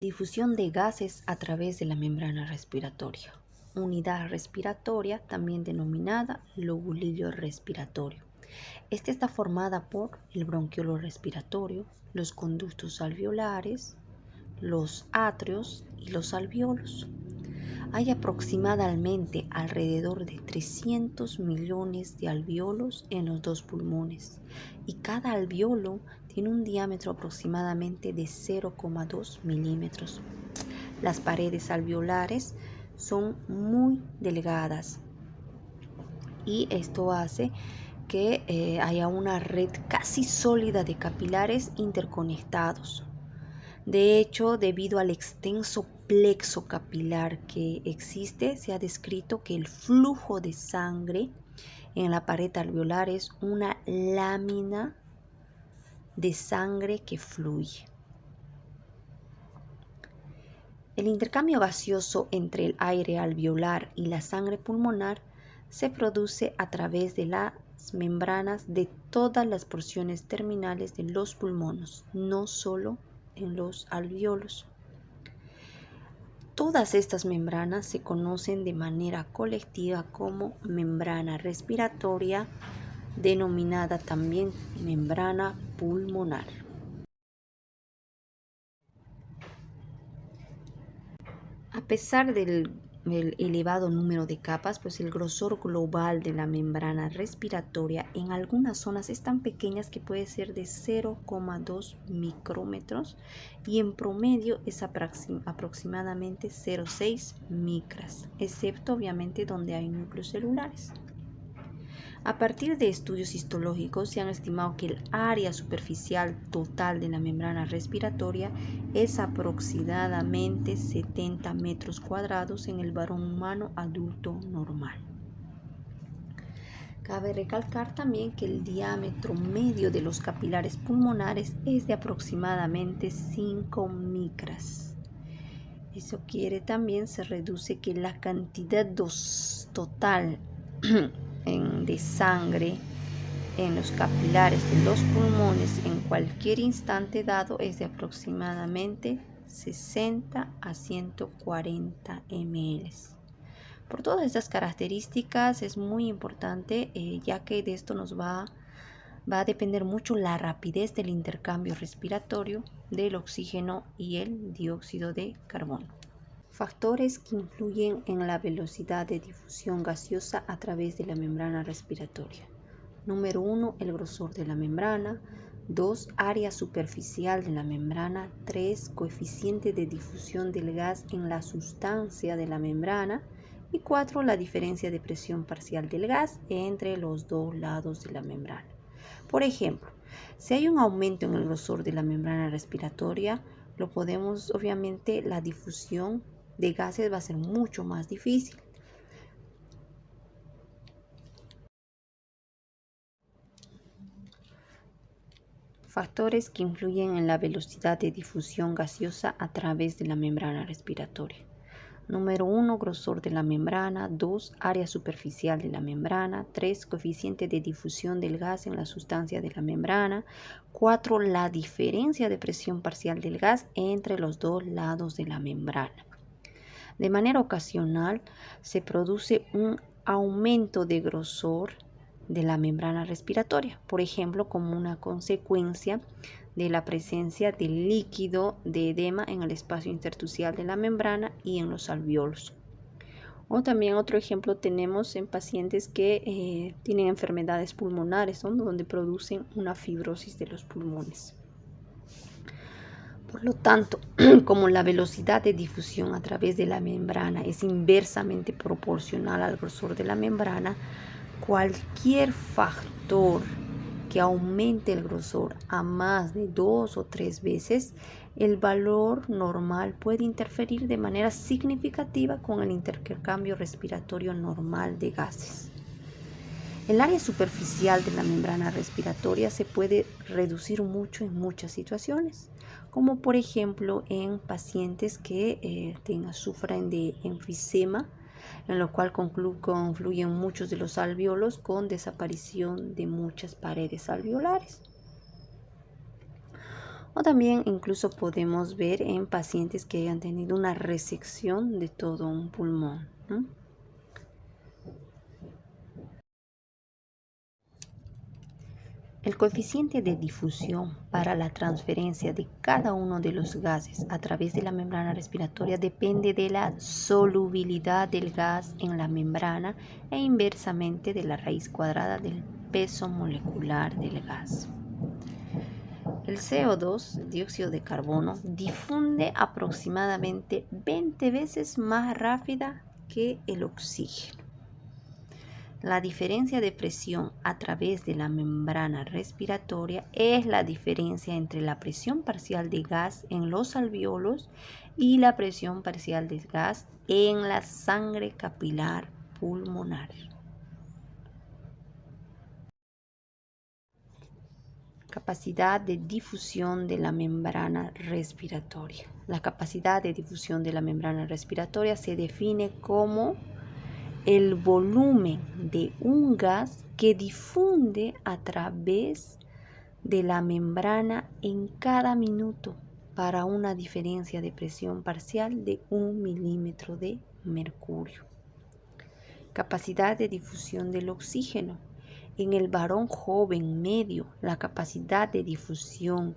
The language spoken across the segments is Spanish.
Difusión de gases a través de la membrana respiratoria. Unidad respiratoria, también denominada lobulillo respiratorio. Esta está formada por el bronquiolo respiratorio, los conductos alveolares, los atrios y los alveolos. Hay aproximadamente alrededor de 300 millones de alveolos en los dos pulmones y cada alveolo tiene un diámetro aproximadamente de 0,2 milímetros. Las paredes alveolares son muy delgadas y esto hace que haya una red casi sólida de capilares interconectados. De hecho, debido al extenso plexo capilar que existe, se ha descrito que el flujo de sangre en la pared alveolar es una lámina de sangre que fluye. El intercambio gaseoso entre el aire alveolar y la sangre pulmonar se produce a través de las membranas de todas las porciones terminales de los pulmones, no solo en los alveolos. Todas estas membranas se conocen de manera colectiva como membrana respiratoria, denominada también membrana pulmonar. A pesar del elevado número de capas, pues el grosor global de la membrana respiratoria en algunas zonas es tan pequeña que puede ser de 0,2 micrómetros y en promedio es aproximadamente 0,6 micras, excepto obviamente donde hay núcleos celulares. A partir de estudios histológicos se han estimado que el área superficial total de la membrana respiratoria es aproximadamente 70 metros cuadrados en el varón humano adulto normal. Cabe recalcar también que el diámetro medio de los capilares pulmonares es de aproximadamente 5 micras. Eso quiere también se reduce que la cantidad total de sangre en los capilares de los pulmones en cualquier instante dado es de aproximadamente 60 a 140 ml. Por todas estas características es muy importante ya que de esto nos va a depender mucho la rapidez del intercambio respiratorio del oxígeno y el dióxido de carbono. Factores que influyen en la velocidad de difusión gaseosa a través de la membrana respiratoria. Número 1, el grosor de la membrana. 2, área superficial de la membrana. 3, coeficiente de difusión del gas en la sustancia de la membrana. Y 4, la diferencia de presión parcial del gas entre los dos lados de la membrana. Por ejemplo, si hay un aumento en el grosor de la membrana respiratoria, obviamente la difusión de gases va a ser mucho más difícil. Factores que influyen en la velocidad de difusión gaseosa a través de la membrana respiratoria. Número 1, grosor de la membrana. 2, área superficial de la membrana. 3, coeficiente de difusión del gas en la sustancia de la membrana. 4, la diferencia de presión parcial del gas entre los dos lados de la membrana. De manera ocasional se produce un aumento de grosor de la membrana respiratoria, por ejemplo, como una consecuencia de la presencia de líquido de edema en el espacio intersticial de la membrana y en los alveolos. O también otro ejemplo tenemos en pacientes que tienen enfermedades pulmonares, ¿no? Donde producen una fibrosis de los pulmones. Por lo tanto, como la velocidad de difusión a través de la membrana es inversamente proporcional al grosor de la membrana, cualquier factor que aumente el grosor a más de 2 o 3 veces el valor normal puede interferir de manera significativa con el intercambio respiratorio normal de gases. El área superficial de la membrana respiratoria se puede reducir mucho en muchas situaciones, como por ejemplo en pacientes que sufren de enfisema, en lo cual confluyen muchos de los alveolos con desaparición de muchas paredes alveolares. O también incluso podemos ver en pacientes que hayan tenido una resección de todo un pulmón, ¿no? El coeficiente de difusión para la transferencia de cada uno de los gases a través de la membrana respiratoria depende de la solubilidad del gas en la membrana e inversamente de la raíz cuadrada del peso molecular del gas. El CO2, dióxido de carbono, difunde aproximadamente 20 veces más rápida que el oxígeno. La diferencia de presión a través de la membrana respiratoria es la diferencia entre la presión parcial de gas en los alvéolos y la presión parcial de gas en la sangre capilar pulmonar. Capacidad de difusión de la membrana respiratoria. La capacidad de difusión de la membrana respiratoria se define como el volumen de un gas que difunde a través de la membrana en cada minuto para una diferencia de presión parcial de 1 milímetro de mercurio. Capacidad de difusión del oxígeno. En el varón joven medio, la capacidad de difusión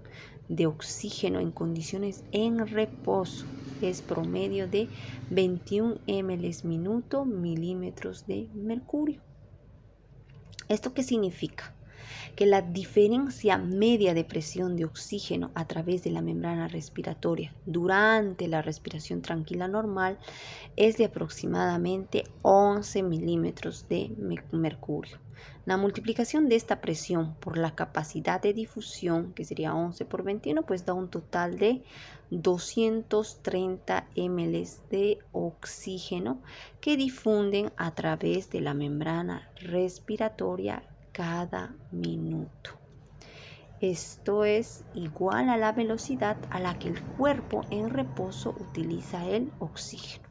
de oxígeno en condiciones en reposo es promedio de 21 ml/minuto milímetros de mercurio. ¿Esto qué significa? Que la diferencia media de presión de oxígeno a través de la membrana respiratoria durante la respiración tranquila normal es de aproximadamente 11 milímetros de mercurio. La multiplicación de esta presión por la capacidad de difusión, que sería 11 por 21, pues da un total de 230 ml de oxígeno que difunden a través de la membrana respiratoria cada minuto. Esto es igual a la velocidad a la que el cuerpo en reposo utiliza el oxígeno.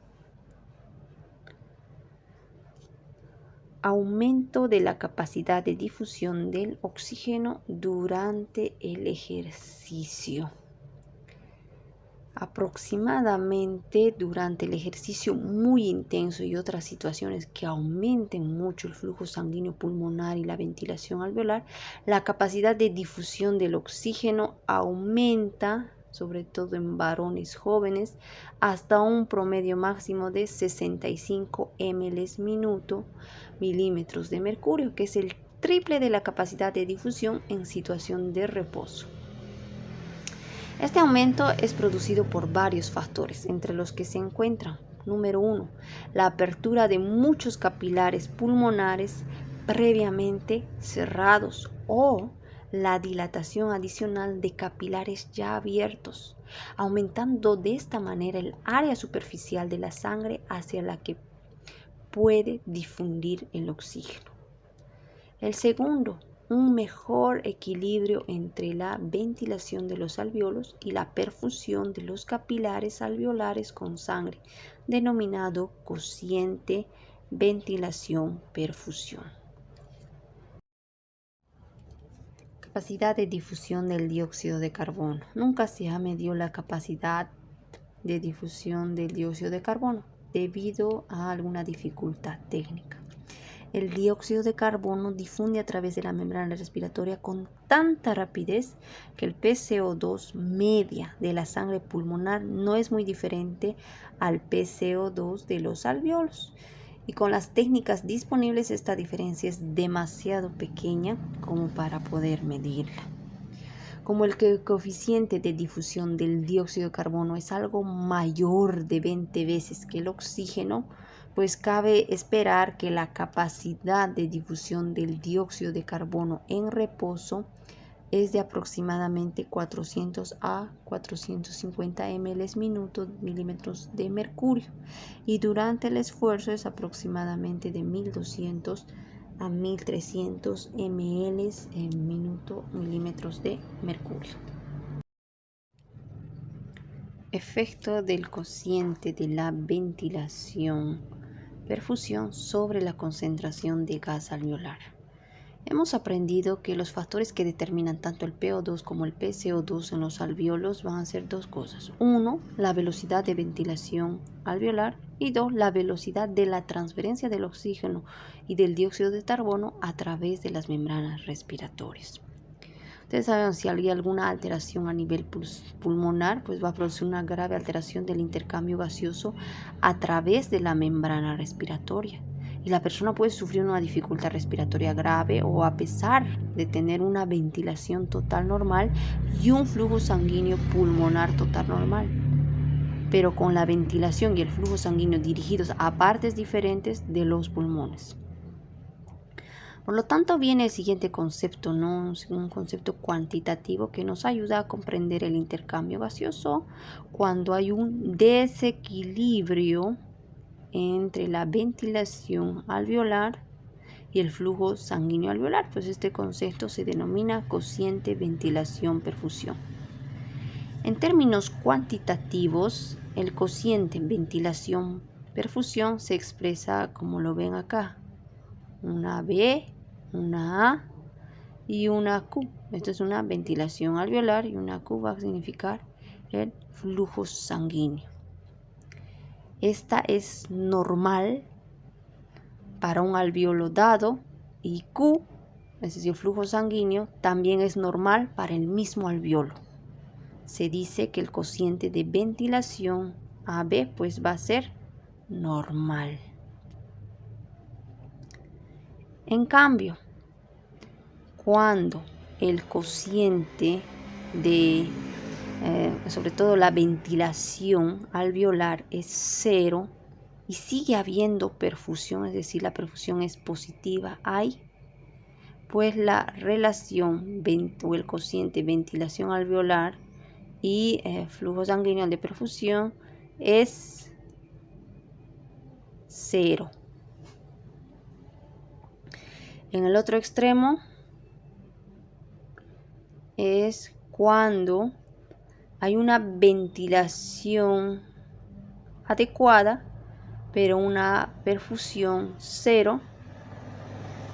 Aumento de la capacidad de difusión del oxígeno durante el ejercicio. Aproximadamente durante el ejercicio muy intenso y otras situaciones que aumenten mucho el flujo sanguíneo pulmonar y la ventilación alveolar, la capacidad de difusión del oxígeno aumenta, sobre todo en varones jóvenes, hasta un promedio máximo de 65 ml/minuto milímetros de mercurio, que es el triple de la capacidad de difusión en situación de reposo. Este aumento es producido por varios factores, entre los que se encuentran: número 1, la apertura de muchos capilares pulmonares previamente cerrados o la dilatación adicional de capilares ya abiertos, aumentando de esta manera el área superficial de la sangre hacia la que puede difundir el oxígeno. El segundo, un mejor equilibrio entre la ventilación de los alvéolos y la perfusión de los capilares alveolares con sangre, denominado cociente ventilación-perfusión. Capacidad de difusión del dióxido de carbono. Nunca se ha medido la capacidad de difusión del dióxido de carbono debido a alguna dificultad técnica. El dióxido de carbono difunde a través de la membrana respiratoria con tanta rapidez que el pCO2 media de la sangre pulmonar no es muy diferente al pCO2 de los alvéolos. Y con las técnicas disponibles esta diferencia es demasiado pequeña como para poder medirla. Como el coeficiente de difusión del dióxido de carbono es algo mayor de 20 veces que el oxígeno, pues cabe esperar que la capacidad de difusión del dióxido de carbono en reposo es de aproximadamente 400 a 450 ml/minuto milímetros de mercurio y durante el esfuerzo es aproximadamente de 1200 a 1300 ml/minuto milímetros de mercurio. Efecto del cociente de la ventilación perfusión sobre la concentración de gas alveolar. Hemos aprendido que los factores que determinan tanto el PO2 como el PCO2 en los alvéolos van a ser dos cosas. Uno, la velocidad de ventilación alveolar y dos, la velocidad de la transferencia del oxígeno y del dióxido de carbono a través de las membranas respiratorias. Ustedes saben, si hay alguna alteración a nivel pulmonar, pues va a producir una grave alteración del intercambio gaseoso a través de la membrana respiratoria. Y la persona puede sufrir una dificultad respiratoria grave o a pesar de tener una ventilación total normal y un flujo sanguíneo pulmonar total normal, pero con la ventilación y el flujo sanguíneo dirigidos a partes diferentes de los pulmones. Por lo tanto, viene el siguiente concepto, ¿no? Un concepto cuantitativo que nos ayuda a comprender el intercambio gaseoso cuando hay un desequilibrio entre la ventilación alveolar y el flujo sanguíneo alveolar. Pues este concepto se denomina cociente ventilación-perfusión. En términos cuantitativos, el cociente ventilación-perfusión se expresa como lo ven acá. Una B, una A y una Q. Esto es una ventilación alveolar y una Q va a significar el flujo sanguíneo. Esta es normal para un alveolo dado y Q, es decir, flujo sanguíneo, también es normal para el mismo alveolo. Se dice que el cociente de ventilación AB pues va a ser normal. En cambio, cuando el cociente de, sobre todo la ventilación alveolar es 0 y sigue habiendo perfusión, es decir, la perfusión es positiva, hay, pues la relación o el cociente ventilación alveolar y flujo sanguíneo de perfusión es 0. En el otro extremo es cuando hay una ventilación adecuada, pero una perfusión 0.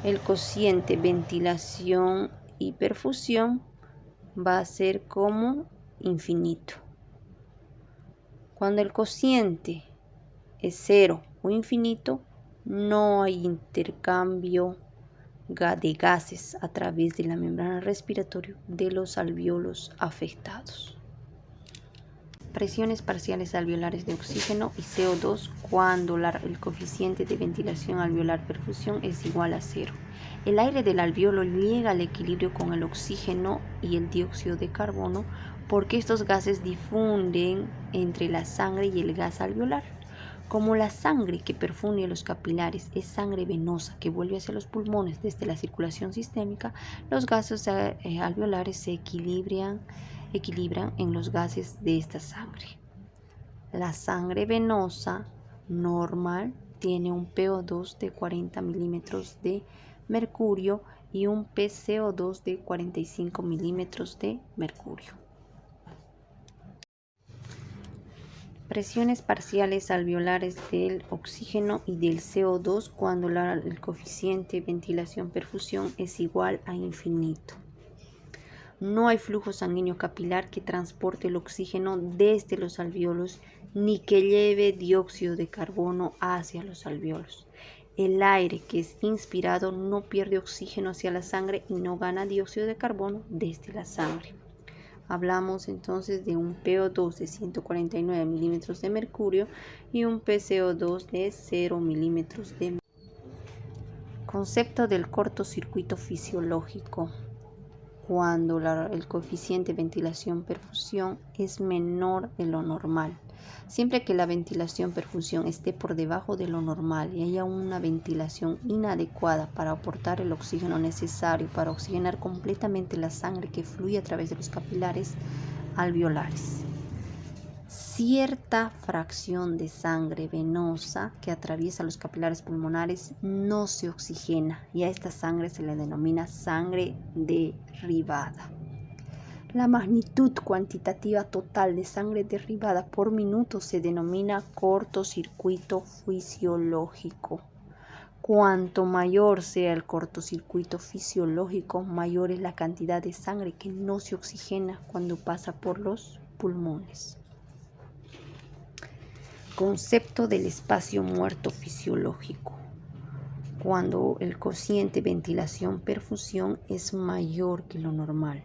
El cociente ventilación y perfusión va a ser como infinito. Cuando el cociente es 0 o infinito, no hay intercambio de gases a través de la membrana respiratoria de los alvéolos afectados. Presiones parciales alveolares de oxígeno y CO2 cuando el coeficiente de ventilación alveolar perfusión es igual a 0. El aire del alvéolo llega al equilibrio con el oxígeno y el dióxido de carbono porque estos gases difunden entre la sangre y el gas alveolar. Como la sangre que perfunde los capilares es sangre venosa que vuelve hacia los pulmones desde la circulación sistémica, los gases alveolares se equilibran en los gases de esta sangre. La sangre venosa normal tiene un PO2 de 40 milímetros de mercurio y un PCO2 de 45 milímetros de mercurio. Presiones parciales alveolares del oxígeno y del CO2 cuando el coeficiente ventilación-perfusión es igual a infinito. No hay flujo sanguíneo capilar que transporte el oxígeno desde los alvéolos ni que lleve dióxido de carbono hacia los alvéolos. El aire que es inspirado no pierde oxígeno hacia la sangre y no gana dióxido de carbono desde la sangre. Hablamos entonces de un PO2 de 149 milímetros de mercurio y un PCO2 de 0 milímetros de mercurio. Concepto del cortocircuito fisiológico. Cuando el coeficiente ventilación-perfusión es menor de lo normal. Siempre que la ventilación-perfusión esté por debajo de lo normal y haya una ventilación inadecuada para aportar el oxígeno necesario para oxigenar completamente la sangre que fluye a través de los capilares alveolares. Cierta fracción de sangre venosa que atraviesa los capilares pulmonares no se oxigena y a esta sangre se le denomina sangre derivada. La magnitud cuantitativa total de sangre derivada por minuto se denomina cortocircuito fisiológico. Cuanto mayor sea el cortocircuito fisiológico, mayor es la cantidad de sangre que no se oxigena cuando pasa por los pulmones. Concepto del espacio muerto fisiológico. Cuando el cociente ventilación-perfusión es mayor que lo normal.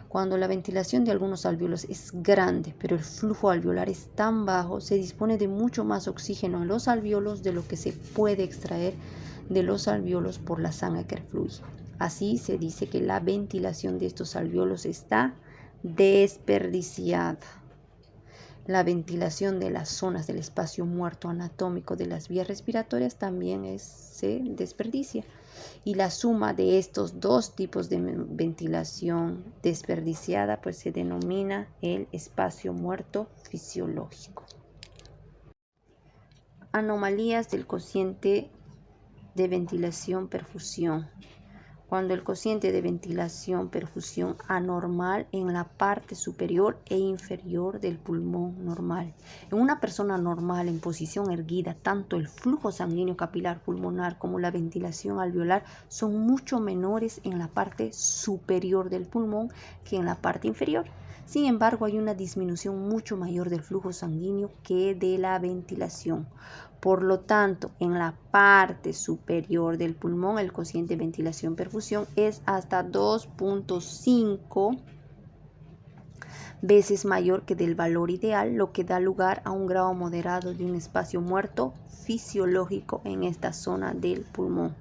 Cuando la ventilación de algunos alvéolos es grande, pero el flujo alveolar es tan bajo, se dispone de mucho más oxígeno en los alvéolos de lo que se puede extraer de los alvéolos por la sangre que fluye. Así se dice que la ventilación de estos alvéolos está desperdiciada. La ventilación de las zonas del espacio muerto anatómico de las vías respiratorias también se desperdicia. Y la suma de estos dos tipos de ventilación desperdiciada pues se denomina el espacio muerto fisiológico. Anomalías del cociente de ventilación-perfusión. Cuando el cociente de ventilación-perfusión anormal en la parte superior e inferior del pulmón normal. En una persona normal en posición erguida, tanto el flujo sanguíneo capilar pulmonar como la ventilación alveolar son mucho menores en la parte superior del pulmón que en la parte inferior. Sin embargo, hay una disminución mucho mayor del flujo sanguíneo que de la ventilación. Por lo tanto, en la parte superior del pulmón, el cociente de ventilación-perfusión es hasta 2.5 veces mayor que del valor ideal, lo que da lugar a un grado moderado de un espacio muerto fisiológico en esta zona del pulmón.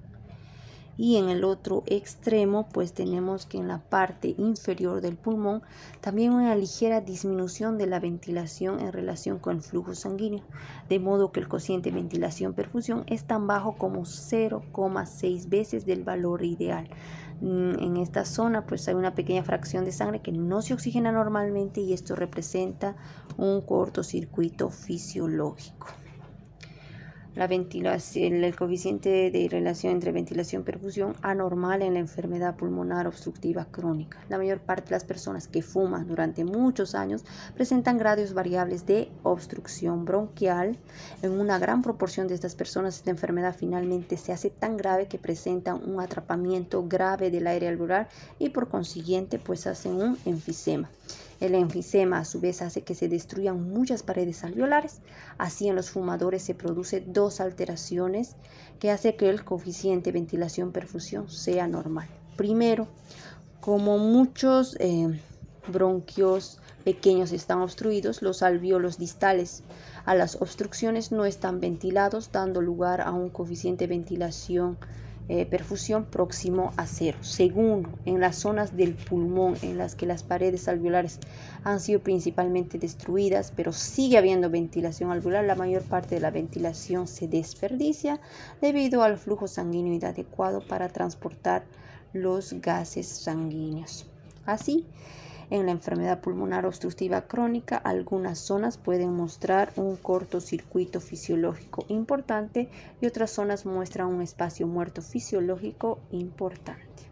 Y en el otro extremo pues tenemos que en la parte inferior del pulmón también una ligera disminución de la ventilación en relación con el flujo sanguíneo, de modo que el cociente de ventilación-perfusión es tan bajo como 0,6 veces del valor ideal. En esta zona pues hay una pequeña fracción de sangre que no se oxigena normalmente y esto representa un cortocircuito fisiológico. El coeficiente de relación entre ventilación-perfusión anormal en la enfermedad pulmonar obstructiva crónica. La mayor parte de las personas que fuman durante muchos años presentan grados variables de obstrucción bronquial. En una gran proporción de estas personas, esta enfermedad finalmente se hace tan grave que presentan un atrapamiento grave del aire alveolar y por consiguiente pues hacen un enfisema. El enfisema a su vez hace que se destruyan muchas paredes alveolares. Así en los fumadores se producen dos alteraciones que hacen que el coeficiente ventilación-perfusión sea normal. Primero, como muchos bronquios pequeños están obstruidos, los alvéolos distales a las obstrucciones no están ventilados, dando lugar a un coeficiente de ventilación-perfusión próximo a 0. Segundo, en las zonas del pulmón en las que las paredes alveolares han sido principalmente destruidas, pero sigue habiendo ventilación alveolar, la mayor parte de la ventilación se desperdicia debido al flujo sanguíneo inadecuado para transportar los gases sanguíneos. Así, en la enfermedad pulmonar obstructiva crónica, algunas zonas pueden mostrar un cortocircuito fisiológico importante y otras zonas muestran un espacio muerto fisiológico importante.